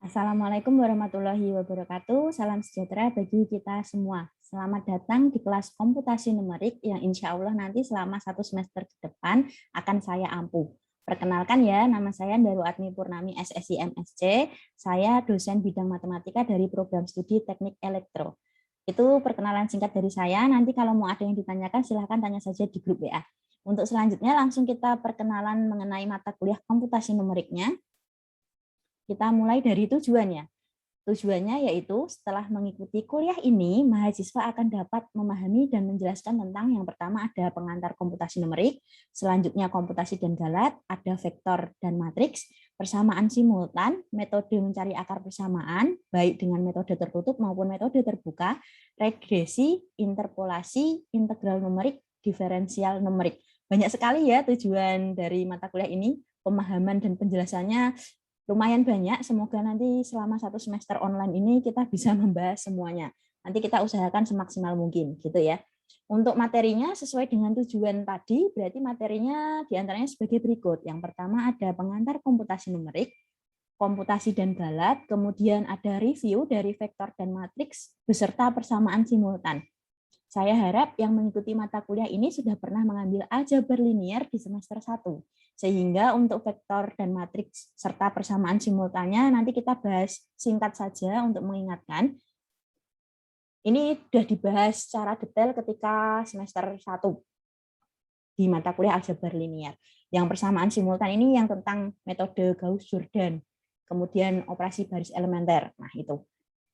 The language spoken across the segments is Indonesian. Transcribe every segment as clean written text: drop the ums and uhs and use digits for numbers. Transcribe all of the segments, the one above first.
Assalamualaikum warahmatullahi wabarakatuh. Salam sejahtera bagi kita semua. Selamat datang di kelas komputasi numerik yang insya Allah nanti selama 1 semester ke depan akan saya ampuh. Perkenalkan ya, nama saya Daru Atmi Purnami SSI MSc. Saya dosen bidang matematika dari program studi teknik elektro. Itu perkenalan singkat dari saya. Nanti kalau mau ada yang ditanyakan silahkan tanya saja di grup WA. Untuk selanjutnya langsung kita perkenalan mengenai mata kuliah komputasi numeriknya. Kita mulai dari tujuannya. Tujuannya yaitu setelah mengikuti kuliah ini, mahasiswa akan dapat memahami dan menjelaskan tentang yang pertama ada pengantar komputasi numerik, selanjutnya komputasi dan galat, ada vektor dan matriks, persamaan simultan, metode mencari akar persamaan, baik dengan metode tertutup maupun metode terbuka, regresi, interpolasi, integral numerik, diferensial numerik. Banyak sekali ya tujuan dari mata kuliah ini, pemahaman dan penjelasannya lumayan banyak, semoga nanti selama 1 semester online ini kita bisa membahas semuanya. Nanti kita usahakan semaksimal mungkin, gitu ya. Untuk materinya sesuai dengan tujuan tadi, berarti materinya diantaranya sebagai berikut. Yang pertama ada pengantar komputasi numerik, komputasi dan galat, kemudian ada review dari vektor dan matriks, beserta persamaan simultan. Saya harap yang mengikuti mata kuliah ini sudah pernah mengambil aljabar linier di semester 1. Sehingga untuk vektor dan matriks serta persamaan simultannya nanti kita bahas singkat saja untuk mengingatkan. Ini sudah dibahas secara detail ketika semester 1 di mata kuliah aljabar linier. Yang persamaan simultan ini yang tentang metode Gauss-Jordan, kemudian operasi baris elementer. Nah, itu.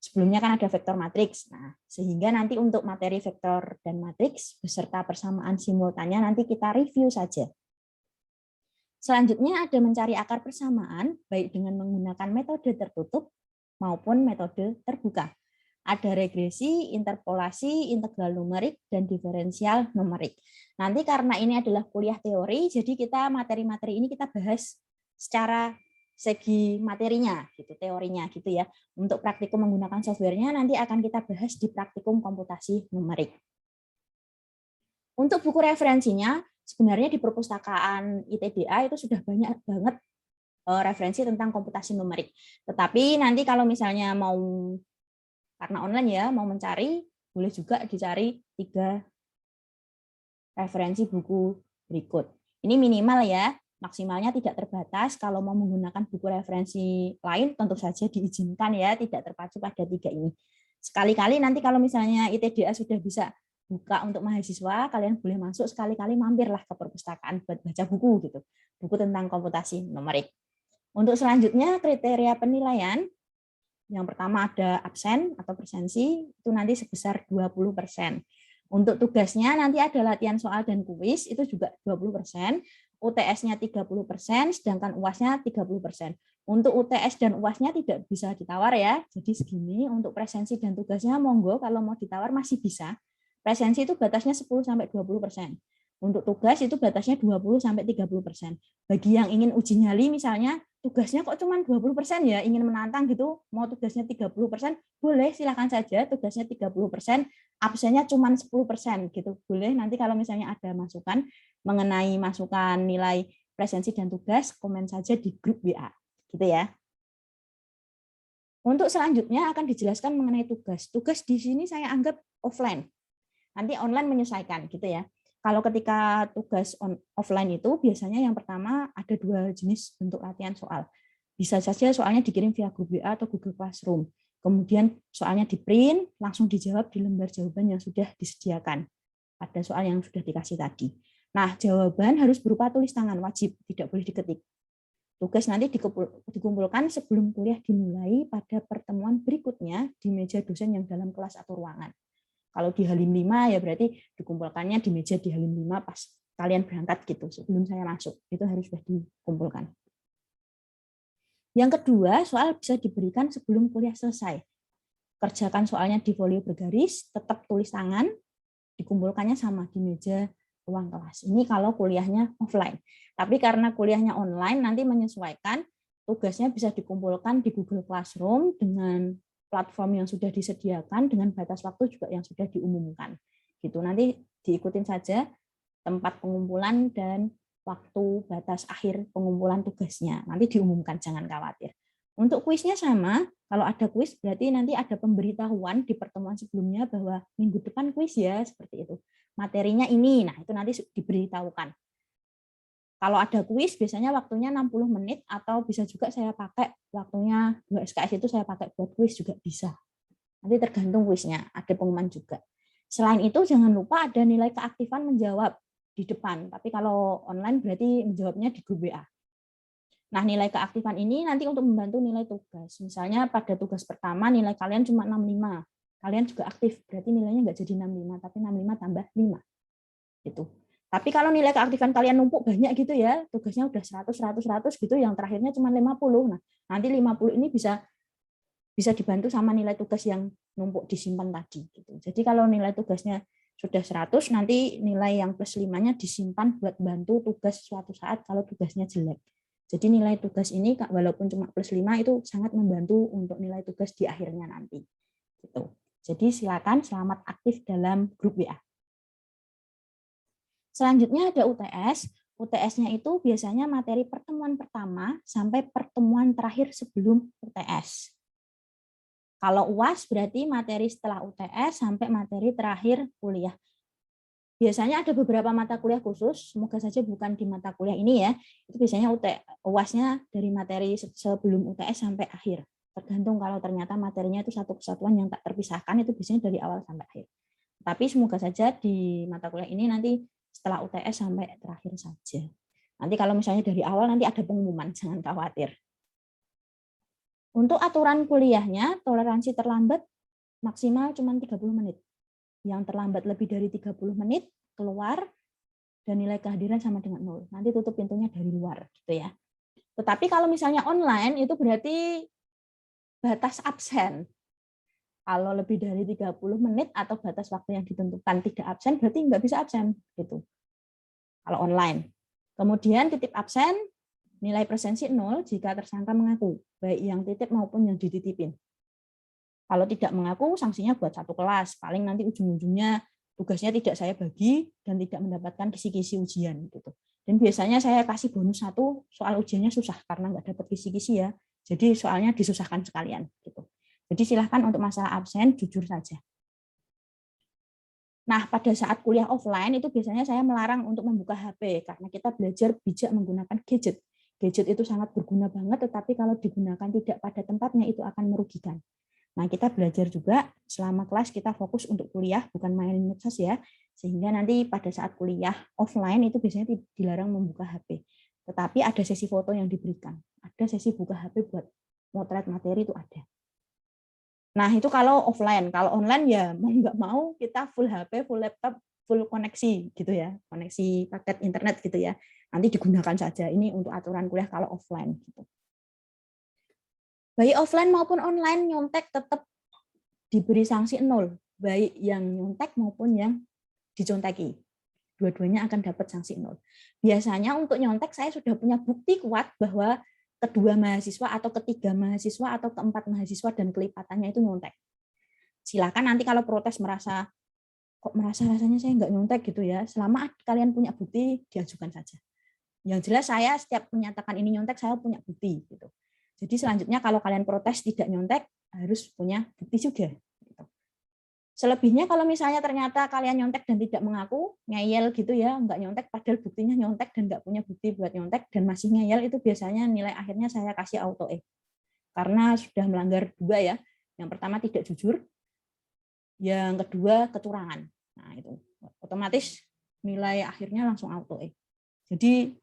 Sebelumnya kan ada vektor matriks. Nah, sehingga nanti untuk materi vektor dan matriks beserta persamaan simultannya nanti kita review saja. Selanjutnya ada mencari akar persamaan baik dengan menggunakan metode tertutup maupun metode terbuka. Ada regresi, interpolasi, integral numerik, dan diferensial numerik. Nanti karena ini adalah kuliah teori, jadi kita materi-materi ini kita bahas secara segi materinya, gitu, teorinya, gitu ya. Untuk praktikum menggunakan softwarenya nanti akan kita bahas di praktikum komputasi numerik. Untuk buku referensinya, sebenarnya di perpustakaan ITDA itu sudah banyak banget referensi tentang komputasi numerik. Tetapi nanti kalau misalnya mau karena online ya, mau mencari, boleh juga dicari 3 referensi buku berikut. Ini minimal ya, maksimalnya tidak terbatas. Kalau mau menggunakan buku referensi lain, tentu saja diizinkan ya, tidak terpacu pada 3 ini. Sekali-kali nanti kalau misalnya ITDA sudah bisa buka untuk mahasiswa, kalian boleh masuk sekali-kali mampirlah ke perpustakaan buat baca buku gitu, buku tentang komputasi numerik. Untuk selanjutnya kriteria penilaian, yang pertama ada absen atau presensi, itu nanti sebesar 20%. Untuk tugasnya nanti ada latihan soal dan kuis, itu juga 20%, UTS-nya 30%, sedangkan UAS-nya 30%. Untuk UTS dan UAS-nya tidak bisa ditawar ya, jadi segini. Untuk presensi dan tugasnya monggo, kalau mau ditawar masih bisa. Presensi itu batasnya 10-20%. Untuk tugas itu batasnya 20-30%. Bagi yang ingin uji nyali misalnya, tugasnya kok cuma 20% ya, ingin menantang gitu, mau tugasnya 30%, boleh silakan saja tugasnya 30%, absennya cuma 10% gitu. Boleh nanti kalau misalnya ada masukan mengenai masukan nilai presensi dan tugas, komen saja di grup WA. Gitu ya. Untuk selanjutnya akan dijelaskan mengenai tugas. Tugas di sini saya anggap offline. Nanti online menyesuaikan gitu ya. Kalau ketika tugas offline itu biasanya yang pertama ada 2 jenis bentuk latihan soal. Bisa saja soalnya dikirim via grup WA atau Google Classroom. Kemudian soalnya di print, langsung dijawab di lembar jawaban yang sudah disediakan. Ada soal yang sudah dikasih tadi. Nah, jawaban harus berupa tulis tangan, wajib, tidak boleh diketik. Tugas nanti dikumpulkan sebelum kuliah dimulai pada pertemuan berikutnya di meja dosen yang dalam kelas atau ruangan. Kalau di Halim 5 ya berarti dikumpulkannya di meja di Halim 5 pas kalian berangkat gitu, sebelum saya masuk. Itu harus sudah dikumpulkan. Yang kedua, soal bisa diberikan sebelum kuliah selesai. Kerjakan soalnya di folio bergaris, tetap tulis tangan, dikumpulkannya sama di meja ruang kelas. Ini kalau kuliahnya offline. Tapi karena kuliahnya online, nanti menyesuaikan, tugasnya bisa dikumpulkan di Google Classroom dengan platform yang sudah disediakan dengan batas waktu juga yang sudah diumumkan. Gitu. Nanti diikutin saja tempat pengumpulan dan waktu batas akhir pengumpulan tugasnya. Nanti diumumkan, jangan khawatir. Untuk kuisnya sama, kalau ada kuis berarti nanti ada pemberitahuan di pertemuan sebelumnya bahwa minggu depan kuis ya, seperti itu. Materinya ini, nah itu nanti diberitahukan. Kalau ada kuis biasanya waktunya 60 menit atau bisa juga saya pakai waktunya 2 SKS itu saya pakai buat kuis juga bisa. Nanti tergantung kuisnya, ada pengumuman juga. Selain itu jangan lupa ada nilai keaktifan menjawab di depan. Tapi kalau online berarti menjawabnya di grup WA. Nah, nilai keaktifan ini nanti untuk membantu nilai tugas. Misalnya pada tugas pertama nilai kalian cuma 65. Kalian juga aktif, berarti nilainya nggak jadi 65, tapi 65 tambah 5. Gitu. Tapi kalau nilai keaktifan kalian numpuk banyak gitu ya, tugasnya udah 100, 100, 100 gitu, yang terakhirnya cuma 50. Nah, nanti 50 ini bisa dibantu sama nilai tugas yang numpuk disimpan tadi. Gitu. Jadi kalau nilai tugasnya sudah 100, nanti nilai yang plus 5-nya disimpan buat bantu tugas suatu saat kalau tugasnya jelek. Jadi nilai tugas ini walaupun cuma plus 5 itu sangat membantu untuk nilai tugas di akhirnya nanti. Gitu. Jadi silakan selamat aktif dalam grup WA. Selanjutnya ada UTS. UTS-nya itu biasanya materi pertemuan pertama sampai pertemuan terakhir sebelum UTS. Kalau UAS berarti materi setelah UTS sampai materi terakhir kuliah. Biasanya ada beberapa mata kuliah khusus, semoga saja bukan di mata kuliah ini ya. Itu biasanya UAS-nya dari materi sebelum UTS sampai akhir. Tergantung kalau ternyata materinya itu satu kesatuan yang tak terpisahkan, itu biasanya dari awal sampai akhir. Tapi semoga saja di mata kuliah ini nanti setelah UTS sampai terakhir saja. Nanti kalau misalnya dari awal nanti ada pengumuman, jangan khawatir. Untuk aturan kuliahnya, toleransi terlambat maksimal cuma 30 menit. Yang terlambat lebih dari 30 menit keluar dan nilai kehadiran sama dengan 0. Nanti tutup pintunya dari luar gitu ya. Tetapi kalau misalnya online itu berarti batas absen. Kalau lebih dari 30 menit atau batas waktu yang ditentukan tidak absen berarti nggak bisa absen gitu. Kalau online. Kemudian titip absen nilai presensi 0 jika tersangka mengaku, baik yang titip maupun yang dititipin. Kalau tidak mengaku, sanksinya buat satu kelas. Paling nanti ujung-ujungnya tugasnya tidak saya bagi dan tidak mendapatkan kisi-kisi ujian. Gitu. Dan biasanya saya kasih bonus 1, soal ujiannya susah karena nggak dapat kisi-kisi ya. Jadi soalnya disusahkan sekalian. Gitu. Jadi silahkan untuk masalah absen, jujur saja. Nah, pada saat kuliah offline itu biasanya saya melarang untuk membuka HP karena kita belajar bijak menggunakan gadget. Gadget itu sangat berguna banget, tetapi kalau digunakan tidak pada tempatnya itu akan merugikan. Nah, kita belajar juga selama kelas kita fokus untuk kuliah, bukan main medsos ya. Sehingga nanti pada saat kuliah offline itu biasanya dilarang membuka HP. Tetapi ada sesi foto yang diberikan. Ada sesi buka HP buat motret materi itu ada. Nah, itu kalau offline. Kalau online ya mau nggak mau kita full HP, full laptop, full koneksi gitu ya. Koneksi paket internet gitu ya. Nanti digunakan saja. Ini untuk aturan kuliah kalau offline gitu. Baik offline maupun online nyontek tetap diberi sanksi 0, baik yang nyontek maupun yang diconteki. Dua-duanya akan dapat sanksi 0. Biasanya untuk nyontek saya sudah punya bukti kuat bahwa kedua mahasiswa atau ketiga mahasiswa atau keempat mahasiswa dan kelipatannya itu nyontek. Silakan nanti kalau protes merasa rasanya saya nggak nyontek gitu ya, selama kalian punya bukti diajukan saja. Yang jelas saya setiap menyatakan ini nyontek saya punya bukti gitu. Jadi selanjutnya kalau kalian protes tidak nyontek, harus punya bukti juga. Selebihnya kalau misalnya ternyata kalian nyontek dan tidak mengaku, ngeyel gitu ya, nggak nyontek padahal buktinya nyontek dan nggak punya bukti buat nyontek dan masih ngeyel, itu biasanya nilai akhirnya saya kasih auto E. Karena sudah melanggar 2 ya. Yang pertama tidak jujur, yang kedua kecurangan. Nah itu otomatis nilai akhirnya langsung auto E. Jadi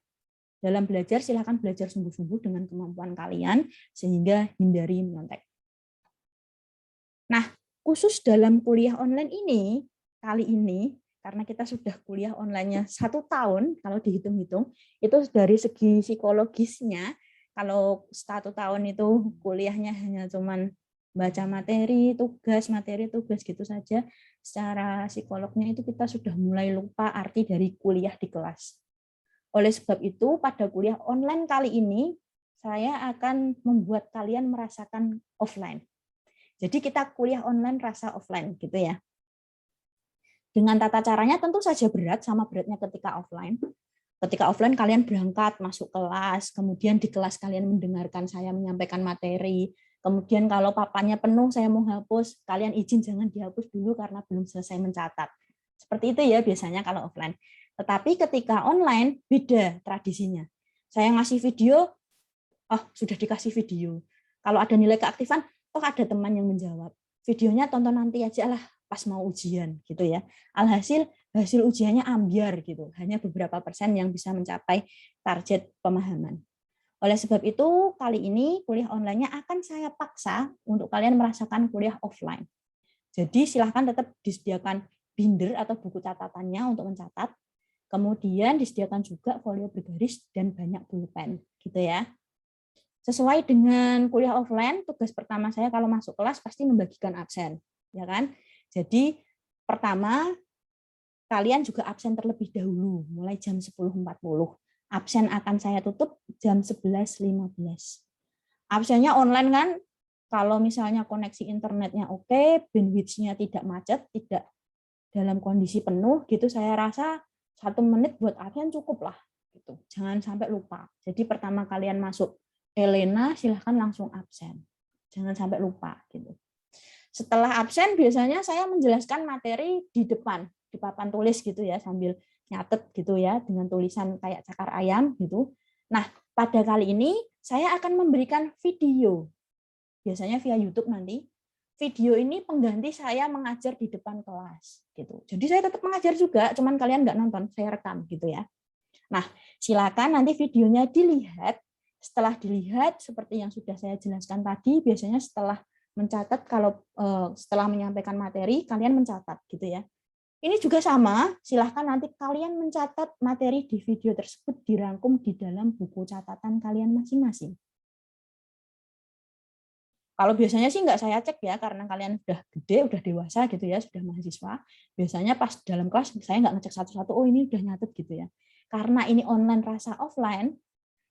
dalam belajar, silakan belajar sungguh-sungguh dengan kemampuan kalian, sehingga hindari menyontek. Nah, khusus dalam kuliah online ini, kali ini, karena kita sudah kuliah online-nya 1 tahun, kalau dihitung-hitung, itu dari segi psikologisnya, kalau 1 tahun itu kuliahnya hanya cuman baca materi, tugas gitu saja, secara psikolognya itu kita sudah mulai lupa arti dari kuliah di kelas. Oleh sebab itu, pada kuliah online kali ini, saya akan membuat kalian merasakan offline. Jadi kita kuliah online rasa offline, gitu ya. Dengan tata caranya tentu saja berat, sama beratnya ketika offline. Ketika offline kalian berangkat masuk kelas, kemudian di kelas kalian mendengarkan saya menyampaikan materi. Kemudian kalau papannya penuh saya mau hapus, kalian izin jangan dihapus dulu karena belum selesai mencatat. Seperti itu ya biasanya kalau offline. Tetapi ketika online beda tradisinya. Saya ngasih video, oh sudah dikasih video. Kalau ada nilai keaktifan, toh ada teman yang menjawab. Videonya tonton nanti aja lah pas mau ujian gitu ya. Alhasil hasil ujiannya ambiar gitu. Hanya beberapa persen yang bisa mencapai target pemahaman. Oleh sebab itu, kali ini kuliah online-nya akan saya paksa untuk kalian merasakan kuliah offline. Jadi silahkan tetap disediakan binder atau buku catatannya untuk mencatat. Kemudian disediakan juga folio bergaris dan banyak pulpen, gitu ya. Sesuai dengan kuliah offline, tugas pertama saya kalau masuk kelas pasti membagikan absen, ya kan? Jadi pertama kalian juga absen terlebih dahulu, mulai jam 10.40. Absen akan saya tutup jam 11.15. Absennya online kan, kalau misalnya koneksi internetnya oke, bandwidth-nya tidak macet, tidak dalam kondisi penuh, gitu saya rasa 1 menit buat absen cukup lah. Gitu. Jangan sampai lupa. Jadi pertama kalian masuk Elena, silahkan langsung absen. Jangan sampai lupa. Gitu. Setelah absen, biasanya saya menjelaskan materi di depan, di papan tulis gitu ya, sambil nyatet gitu ya, dengan tulisan kayak cakar ayam gitu. Nah, pada kali ini saya akan memberikan video, biasanya via YouTube nanti. Video ini pengganti saya mengajar di depan kelas gitu. Jadi saya tetap mengajar juga, cuman kalian nggak nonton, saya rekam gitu ya. Nah, silakan nanti videonya dilihat. Setelah dilihat, seperti yang sudah saya jelaskan tadi, biasanya setelah mencatat, kalau setelah menyampaikan materi, kalian mencatat gitu ya. Ini juga sama, silahkan nanti kalian mencatat materi di video tersebut dirangkum di dalam buku catatan kalian masing-masing. Kalau biasanya sih nggak saya cek ya, karena kalian udah gede, udah dewasa gitu ya, sudah mahasiswa. Biasanya pas dalam kelas saya nggak ngecek satu-satu, oh ini udah nyatet gitu ya. Karena ini online rasa offline,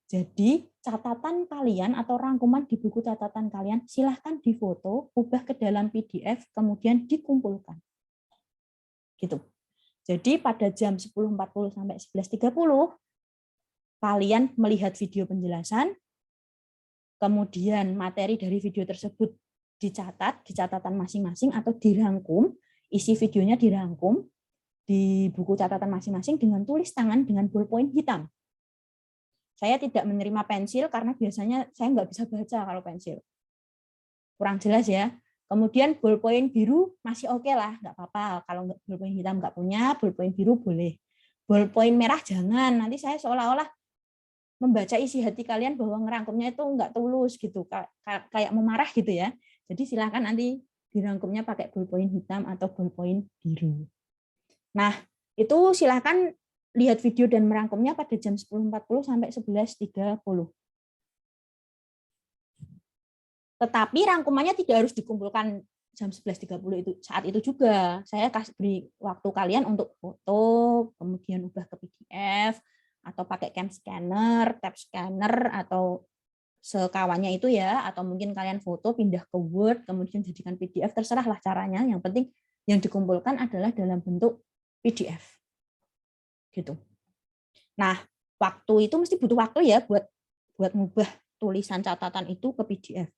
jadi catatan kalian atau rangkuman di buku catatan kalian silahkan difoto, ubah ke dalam PDF, kemudian dikumpulkan. Gitu. Jadi pada jam 10.40 sampai 11.30 kalian melihat video penjelasan, kemudian materi dari video tersebut dicatat di catatan masing-masing atau dirangkum, isi videonya dirangkum di buku catatan masing-masing dengan tulis tangan dengan ballpoint hitam. Saya tidak menerima pensil karena biasanya saya nggak bisa baca kalau pensil. Kurang jelas ya. Kemudian ballpoint biru masih oke lah, nggak apa-apa. Kalau ballpoint hitam nggak punya, ballpoint biru boleh. Ballpoint merah jangan, nanti saya seolah-olah membaca isi hati kalian bahwa ngerangkumnya itu nggak tulus gitu, kayak memarah gitu ya. Jadi silakan nanti dirangkumnya pakai ballpoint hitam atau ballpoint biru. Nah, itu silakan lihat video dan merangkumnya pada jam 10.40 sampai 11.30. Tetapi rangkumannya tidak harus dikumpulkan jam 11.30 itu saat itu juga. Saya kasih beri waktu kalian untuk foto, kemudian ubah ke PDF atau pakai cam scanner, tab scanner atau sekawannya itu ya, atau mungkin kalian foto pindah ke Word kemudian jadikan PDF, terserahlah caranya. Yang penting yang dikumpulkan adalah dalam bentuk PDF. Gitu. Nah, waktu itu mesti butuh waktu ya buat ngubah tulisan catatan itu ke PDF.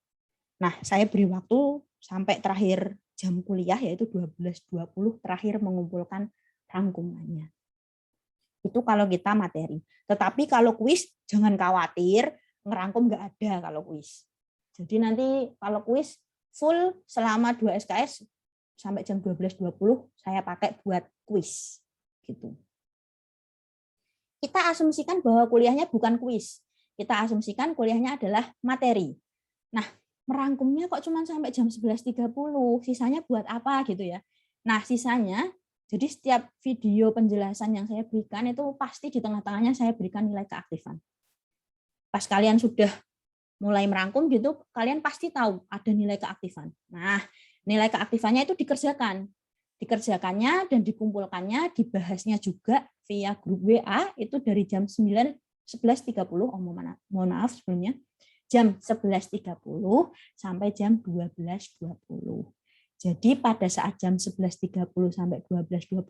Nah, saya beri waktu sampai terakhir jam kuliah yaitu 12.20 terakhir mengumpulkan rangkumannya. Itu kalau kita materi. Tetapi kalau kuis jangan khawatir, ngerangkum nggak ada kalau kuis. Jadi nanti kalau kuis full selama 2 SKS sampai jam 12.20 saya pakai buat kuis gitu. Kita asumsikan bahwa kuliahnya bukan kuis. Kita asumsikan kuliahnya adalah materi. Nah, merangkumnya kok cuma sampai jam 11.30, sisanya buat apa gitu ya. Nah, sisanya, jadi setiap video penjelasan yang saya berikan itu pasti di tengah-tengahnya saya berikan nilai keaktifan. Pas kalian sudah mulai merangkum gitu, kalian pasti tahu ada nilai keaktifan. Nah, nilai keaktifannya itu dikerjakan. Dikerjakannya dan dikumpulkannya, dibahasnya juga via grup WA itu dari jam 11.30, mohon maaf sebelumnya, jam 11.30 sampai jam 12.20. Jadi pada saat jam 11.30 sampai 12.20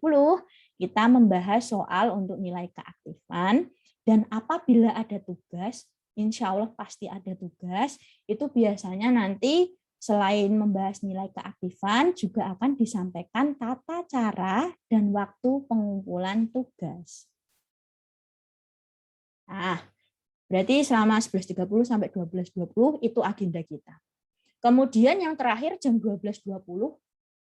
kita membahas soal untuk nilai keaktifan, dan apabila ada tugas, insya Allah pasti ada tugas, itu biasanya nanti selain membahas nilai keaktifan, juga akan disampaikan tata cara dan waktu pengumpulan tugas. Nah, berarti selama 11.30 sampai 12.20 itu agenda kita. Kemudian yang terakhir jam 12.20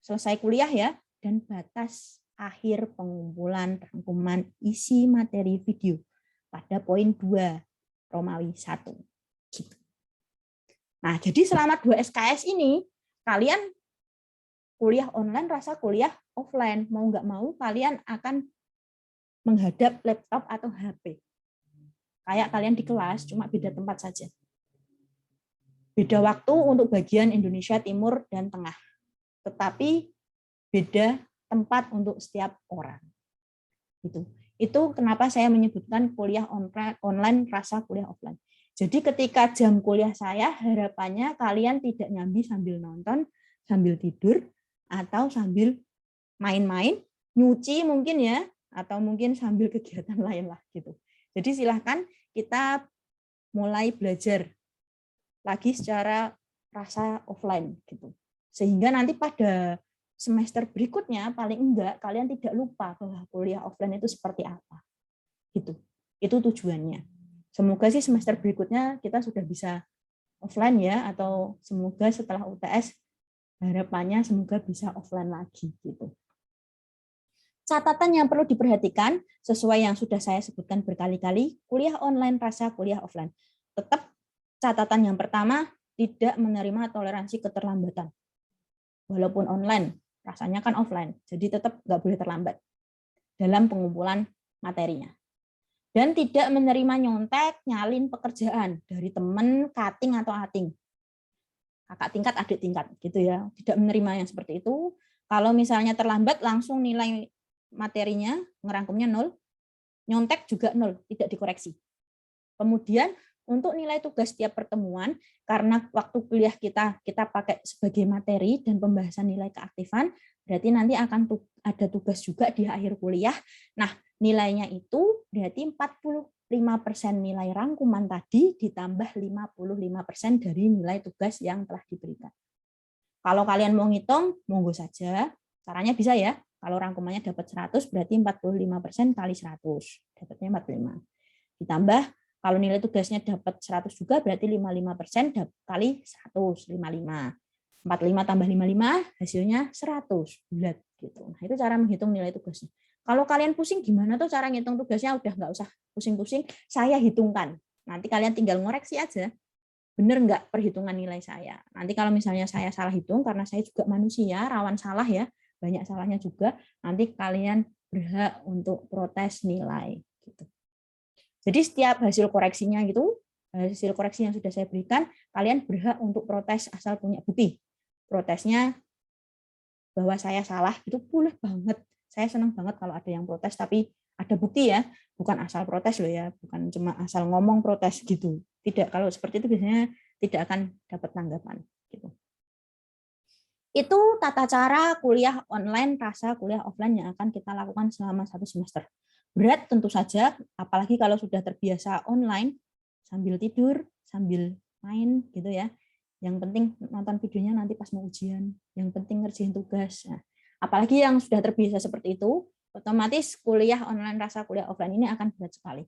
selesai kuliah ya, dan batas akhir pengumpulan rangkuman isi materi video pada poin 2 Romawi 1. Gitu. Nah, jadi selama 2 SKS ini kalian kuliah online rasa kuliah offline, mau nggak mau kalian akan menghadap laptop atau HP. Kayak kalian di kelas, cuma beda tempat saja. Beda waktu untuk bagian Indonesia Timur dan Tengah. Tetapi beda tempat untuk setiap orang. Itu kenapa saya menyebutkan kuliah online rasa kuliah offline. Jadi ketika jam kuliah saya, harapannya kalian tidak nyambi sambil nonton, sambil tidur, atau sambil main-main, nyuci mungkin ya, atau mungkin sambil kegiatan lain lah gitu. Jadi silahkan kita mulai belajar lagi secara rasa offline gitu. Sehingga nanti pada semester berikutnya paling enggak kalian tidak lupa bahwa kuliah offline itu seperti apa. Gitu. Itu tujuannya. Semoga sih semester berikutnya kita sudah bisa offline ya, atau semoga setelah UTS harapannya semoga bisa offline lagi gitu. Catatan yang perlu diperhatikan sesuai yang sudah saya sebutkan berkali-kali, kuliah online rasa kuliah offline. Tetap catatan yang pertama, tidak menerima toleransi keterlambatan. Walaupun online, rasanya kan offline, jadi tetap nggak boleh terlambat dalam pengumpulan materinya. Dan tidak menerima nyontek, nyalin pekerjaan dari teman, cutting atau ating. Kakak tingkat, adik tingkat, gitu ya. Tidak menerima yang seperti itu. Kalau misalnya terlambat, langsung nilai materinya, ngerangkumnya 0, nyontek juga 0, tidak dikoreksi. Kemudian untuk nilai tugas setiap pertemuan, karena waktu kuliah kita pakai sebagai materi dan pembahasan nilai keaktifan, berarti nanti akan ada tugas juga di akhir kuliah. Nah, nilainya itu berarti 45% nilai rangkuman tadi ditambah 55% dari nilai tugas yang telah diberikan. Kalau kalian mau ngitung, monggo saja. Caranya bisa ya. Kalau rangkumannya dapat 100, berarti 45% kali 100. Dapatnya 45. Ditambah, kalau nilai tugasnya dapat 100 juga, berarti 55% kali 100, 55. 45 tambah 55, hasilnya 100. Bulat. Gitu. Nah, itu cara menghitung nilai tugasnya. Kalau kalian pusing, gimana tuh cara ngitung tugasnya? Udah nggak usah pusing-pusing, saya hitungkan. Nanti kalian tinggal ngoreksi aja. Benar nggak perhitungan nilai saya? Nanti kalau misalnya saya salah hitung, karena saya juga manusia, rawan salah ya, banyak salahnya juga, nanti kalian berhak untuk protes nilai. Gitu. Jadi setiap hasil koreksinya gitu, hasil koreksi yang sudah saya berikan, kalian berhak untuk protes asal punya bukti. Protesnya bahwa saya salah, itu boleh banget. Saya senang banget kalau ada yang protes, tapi ada bukti ya, bukan asal protes loh ya, bukan cuma asal ngomong protes gitu. Tidak, kalau seperti itu biasanya tidak akan dapat tanggapan. Gitu. Itu tata cara kuliah online rasa kuliah offline yang akan kita lakukan selama 1 semester. Berat tentu saja, apalagi kalau sudah terbiasa online, sambil tidur, sambil main gitu ya. Yang penting nonton videonya nanti pas mau ujian, yang penting ngerjain tugas. Nah, apalagi yang sudah terbiasa seperti itu, otomatis kuliah online rasa kuliah offline ini akan berat sekali.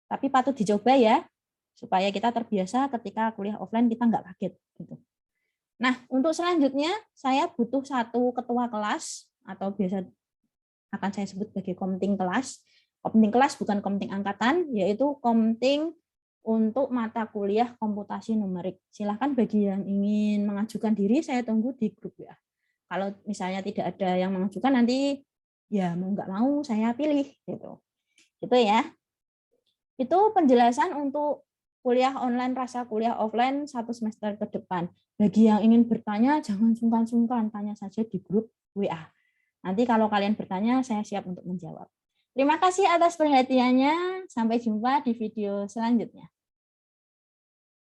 Tapi patut dicoba ya, supaya kita terbiasa ketika kuliah offline kita nggak kaget. Gitu. Nah, untuk selanjutnya saya butuh 1 ketua kelas, atau biasa akan saya sebut sebagai komting kelas. Komting kelas bukan komting angkatan, yaitu komting untuk mata kuliah komputasi numerik. Silahkan bagi yang ingin mengajukan diri, saya tunggu di grup ya. Kalau misalnya tidak ada yang mengajukan, nanti ya mau nggak mau saya pilih gitu. Gitu ya. Itu penjelasan untuk kuliah online rasa kuliah offline 1 semester ke depan. Bagi yang ingin bertanya, jangan sungkan-sungkan, tanya saja di grup WA. Nanti kalau kalian bertanya, saya siap untuk menjawab. Terima kasih atas perhatiannya. Sampai jumpa di video selanjutnya.